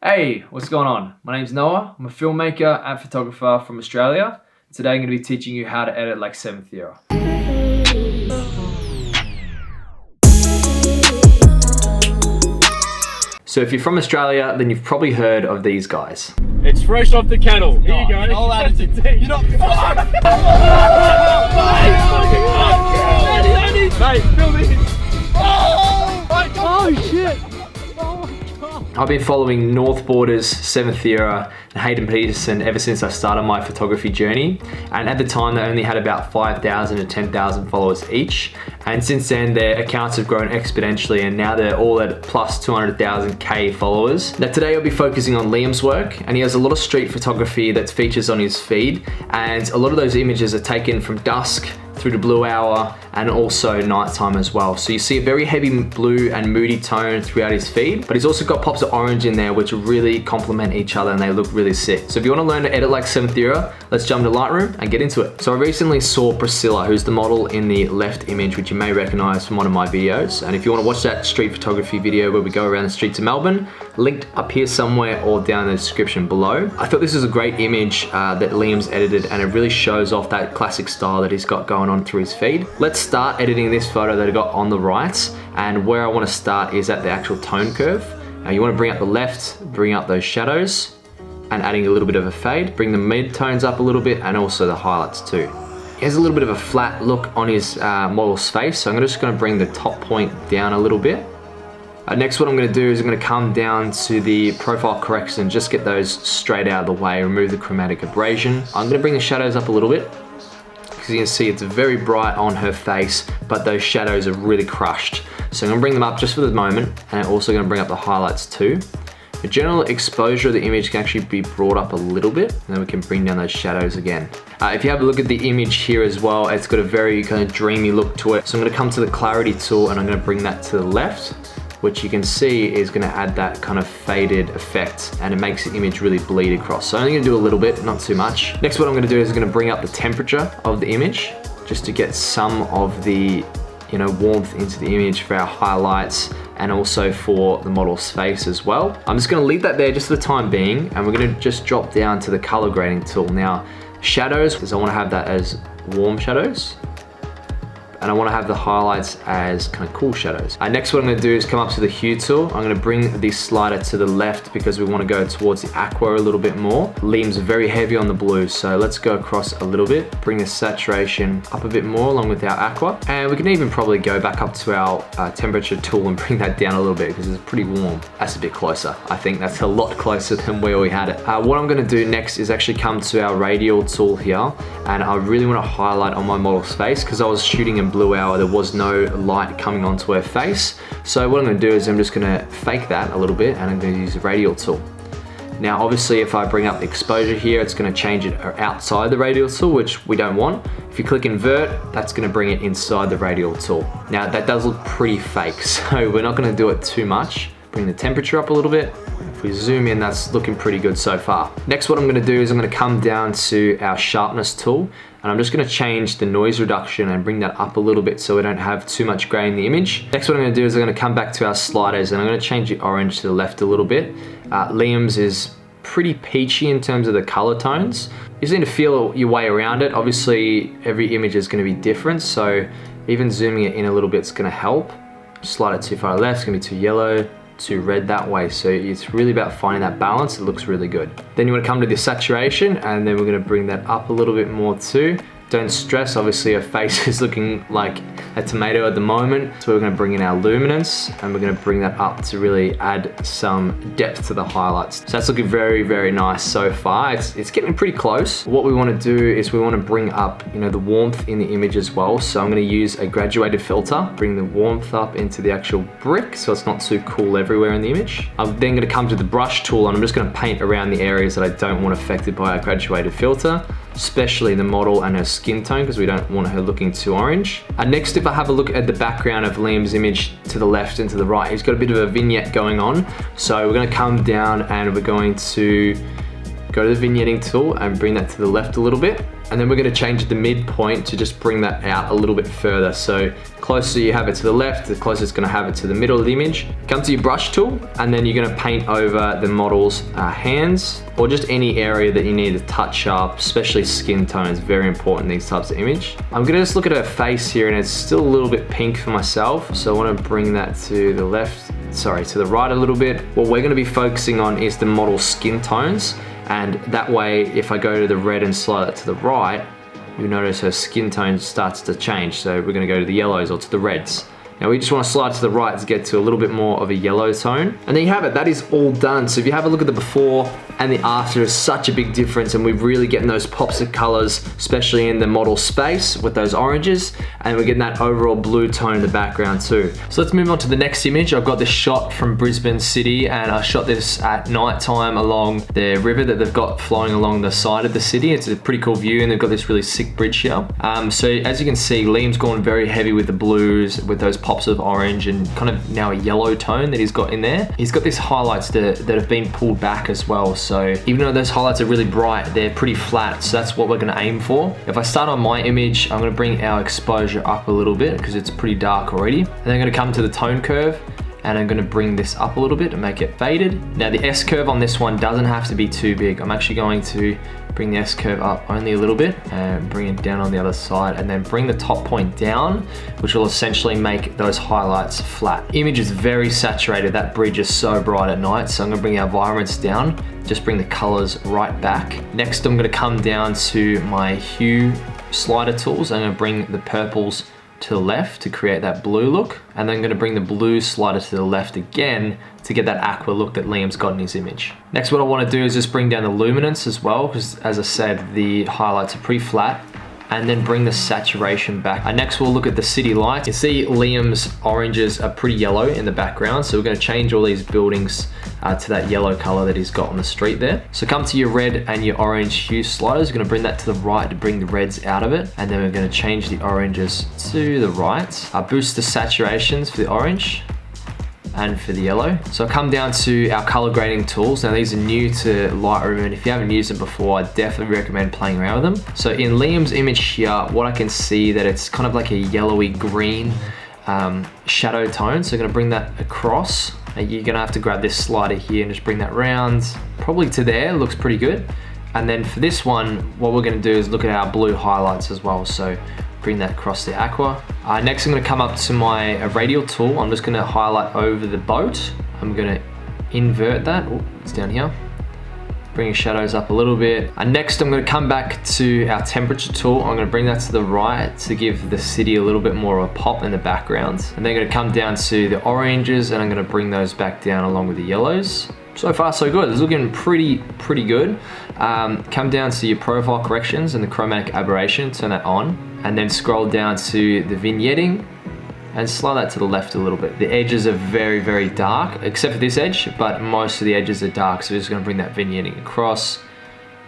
Hey, what's going on? My name's Noah. I'm a filmmaker and photographer from Australia. Today I'm going to be teaching you how to edit like 7th Era. So if you're from Australia, then you've probably heard of these guys. It's fresh off the kettle. Here you go. You're not allowed to. You're not. Mate, film this. Oh shit! I've been following North Borders, 7th Era, and Hayden Peterson ever since I started my photography journey. And at the time, they only had about 5,000 to 10,000 followers each. And since then, their accounts have grown exponentially, and now they're all at plus 200,000 K followers. Now today, I'll be focusing on Liam's work, and he has a lot of street photography that features on his feed. And a lot of those images are taken from dusk through to blue hour and also nighttime as well. So you see a very heavy blue and moody tone throughout his feed, but he's also got pops of orange in there which really complement each other and they look really sick. So if you want to learn to edit like 7th Era, let's jump to Lightroom and get into it. So I recently saw Priscilla, who's the model in the left image, which you may recognize from one of my videos. And if you want to watch that street photography video where we go around the streets of Melbourne, linked up here somewhere or down in the description below. I thought this was a great image that Liam's edited, and it really shows off that classic style that he's got going on through his feed. Let's start editing this photo that I got on the right, and where I want to start is at the actual tone curve. Now you want to bring up the left, bring up those shadows, and adding a little bit of a fade. Bring the mid-tones up a little bit and also the highlights too. He has a little bit of a flat look on his model's face, so I'm just going to bring the top point down a little bit. Next, what I'm going to do is I'm going to come down to the profile correction and just get those straight out of the way, remove the chromatic abrasion. I'm going to bring the shadows up a little bit, because you can see it's very bright on her face, but those shadows are really crushed. So I'm going to bring them up just for the moment, and I'm also going to bring up the highlights too. The general exposure of the image can actually be brought up a little bit, and then we can bring down those shadows again. If you have a look at the image here as well, it's got a very kind of dreamy look to it. So I'm going to come to the clarity tool and I'm going to bring that to the left, which you can see is going to add that kind of faded effect, and it makes the image really bleed across. So I'm only going to do a little bit, not too much. Next, what I'm going to do is I'm going to bring up the temperature of the image just to get some of the warmth into the image for our highlights and also for the model's face as well. I'm just going to leave that there just for the time being, and we're going to just drop down to the color grading tool. Now, shadows, because I want to have that as warm shadows, and I want to have the highlights as kind of cool shadows. Next, what I'm going to do is come up to the hue tool. I'm going to bring the slider to the left because we want to go towards the aqua a little bit more. Liam's very heavy on the blue, so let's go across a little bit, bring the saturation up a bit more along with our aqua, and we can even probably go back up to our temperature tool and bring that down a little bit because it's pretty warm. That's a bit closer. I think that's a lot closer than where we had it. What I'm going to do next is actually come to our radial tool here, and I really want to highlight on my model's face because I was shooting in blue hour, there was no light coming onto her face. So what I'm going to do is I'm just going to fake that a little bit, and I'm going to use the radial tool. Now obviously if I bring up the exposure here, it's going to change it outside the radial tool, which we don't want. If you click invert, that's going to bring it inside the radial tool. Now that does look pretty fake, so we're not going to do it too much. Bring the temperature up a little bit. If we zoom in, that's looking pretty good so far. Next, what I'm going to do is I'm going to come down to our sharpness tool, and I'm just going to change the noise reduction and bring that up a little bit so we don't have too much gray in the image. Next, what I'm going to do is I'm going to come back to our sliders, and I'm going to change the orange to the left a little bit. Liam's is pretty peachy in terms of the color tones. You just need to feel your way around it. Obviously, every image is going to be different, so even zooming it in a little bit is going to help. Slide it too far left, it's going to be too yellow, too red that way. So it's really about finding that balance. It looks really good. Then you want to come to the saturation, and then we're going to bring that up a little bit more too. Don't stress, obviously her face is looking like a tomato at the moment. So we're going to bring in our luminance, and we're going to bring that up to really add some depth to the highlights. So that's looking very, very nice so far. It's getting pretty close. What we want to do is we want to bring up the warmth in the image as well. So I'm going to use a graduated filter, bring the warmth up into the actual brick so it's not too cool everywhere in the image. I'm then going to come to the brush tool, and I'm just going to paint around the areas that I don't want affected by our graduated filter, especially the model and her skin tone, because we don't want her looking too orange. Next, if I have a look at the background of Liam's image to the left and to the right, he's got a bit of a vignette going on. So we're going to come down and we're going to go to the vignetting tool and bring that to the left a little bit. And then we're gonna change the midpoint to just bring that out a little bit further. So closer you have it to the left, the closer it's gonna have it to the middle of the image. Come to your brush tool, and then you're gonna paint over the model's hands, or just any area that you need to touch up, especially skin tones, very important in these types of image. I'm gonna just look at her face here, and it's still a little bit pink for myself. So I wanna bring that to the left, sorry, to the right a little bit. What we're gonna be focusing on is the model's skin tones. And that way, if I go to the red and slide it to the right, you'll notice her skin tone starts to change. So we're gonna go to the yellows or to the reds. Now we just want to slide to the right to get to a little bit more of a yellow tone. And there you have it, that is all done. So if you have a look at the before and the after, is such a big difference, and we're really getting those pops of colors, especially in the model space with those oranges, and we're getting that overall blue tone in the background too. So let's move on to the next image. I've got this shot from Brisbane City, and I shot this at night time along the river that they've got flowing along the side of the city. It's a pretty cool view, and they've got this really sick bridge here. So as you can see, Liam's gone very heavy with the blues, with those pops of orange and kind of now a yellow tone that he's got in there. He's got these highlights that have been pulled back as well. So even though those highlights are really bright, they're pretty flat. So that's what we're gonna aim for. If I start on my image, I'm gonna bring our exposure up a little bit because it's pretty dark already. And then I'm gonna come to the tone curve, and I'm gonna bring this up a little bit and make it faded. Now the S curve on this one doesn't have to be too big. I'm actually going to bring the S curve up only a little bit and bring it down on the other side, and then bring the top point down, which will essentially make those highlights flat. Image is very saturated. That bridge is so bright at night. So I'm gonna bring our environments down, just bring the colors right back. Next, I'm gonna come down to my hue slider tools. I'm gonna bring the purples to the left to create that blue look, and then I'm gonna bring the blue slider to the left again to get that aqua look that Liam's got in his image. Next, what I wanna do is just bring down the luminance as well, because as I said, the highlights are pretty flat, and then bring the saturation back. Next, we'll look at the city lights. You see Liam's oranges are pretty yellow in the background, so we're gonna change all these buildings to that yellow color that he's got on the street there. So come to your red and your orange hue sliders. You're gonna bring that to the right to bring the reds out of it, and then we're gonna change the oranges to the right. Boost the saturations for the orange and for the yellow. So I'll come down to our color grading tools. Now these are new to Lightroom, and if you haven't used them before, I definitely recommend playing around with them. So in Liam's image here, what I can see that it's kind of like a yellowy green shadow tone. So I'm gonna bring that across. You're gonna have to grab this slider here and just bring that round, probably to there. Looks pretty good. And then for this one, what we're gonna do is look at our blue highlights as well. So bring that across the aqua. Next, I'm gonna come up to my radial tool. I'm just gonna highlight over the boat. I'm gonna invert that. Oh, it's down here. Bring your shadows up a little bit. Next, I'm gonna come back to our temperature tool. I'm gonna bring that to the right to give the city a little bit more of a pop in the background. And then I'm gonna come down to the oranges, and I'm gonna bring those back down along with the yellows. So far, so good. It's looking pretty good. Come down to your profile corrections and the chromatic aberration, turn that on, and then scroll down to the vignetting and slide that to the left a little bit. The edges are very dark, except for this edge, but most of the edges are dark. So we're just gonna bring that vignetting across,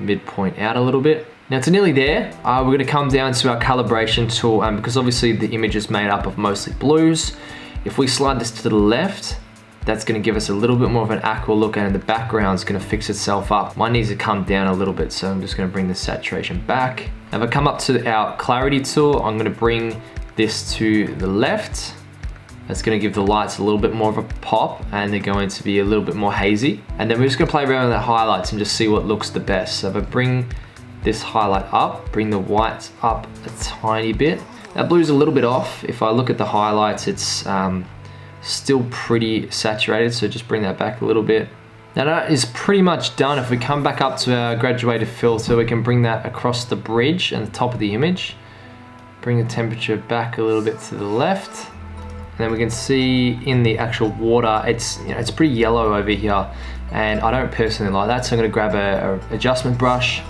midpoint out a little bit. Now it's nearly there. We're gonna come down to our calibration tool, because obviously the image is made up of mostly blues. If we slide this to the left, that's gonna give us a little bit more of an aqua look, and the background's gonna fix itself up. Mine needs to come down a little bit, so I'm just gonna bring the saturation back. Now if I come up to our clarity tool, I'm gonna bring this to the left. That's gonna give the lights a little bit more of a pop, and they're going to be a little bit more hazy. And then we're just gonna play around with the highlights and just see what looks the best. So if I bring this highlight up, bring the whites up a tiny bit. That blue's a little bit off. If I look at the highlights, it's still pretty saturated, so just bring that back a little bit. Now that is pretty much done. If we come back up to our graduated filter, we can bring that across the bridge and the top of the image. Bring the temperature back a little bit to the left. And then we can see in the actual water, it's pretty yellow over here, and I don't personally like that, so I'm gonna grab a adjustment brush,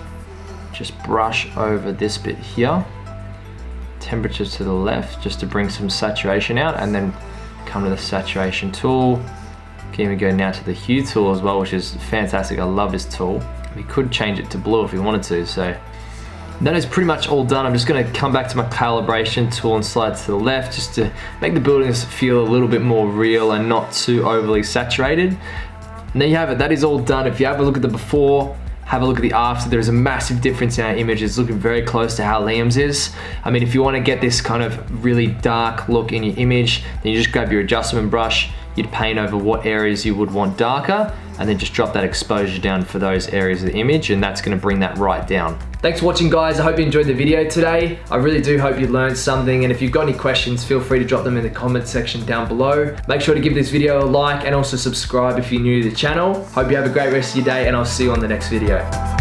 just brush over this bit here. Temperature to the left, just to bring some saturation out, and then come to the saturation tool. Can even go now to the hue tool as well, which is fantastic. I love this tool. We could change it to blue if we wanted to, so that is pretty much all done. I'm just gonna come back to my calibration tool and slide to the left, just to make the buildings feel a little bit more real and not too overly saturated. And there you have it, that is all done. If you have a look at the before have a look at the after. There's a massive difference in our image. It's looking very close to how Liam's is. I mean, if you want to get this kind of really dark look in your image, then you just grab your adjustment brush, you'd paint over what areas you would want darker, and then just drop that exposure down for those areas of the image, and that's gonna bring that right down. Thanks for watching, guys. I hope you enjoyed the video today. I really do hope you learned something, and if you've got any questions, feel free to drop them in the comment section down below. Make sure to give this video a like and also subscribe if you're new to the channel. Hope you have a great rest of your day, and I'll see you on the next video.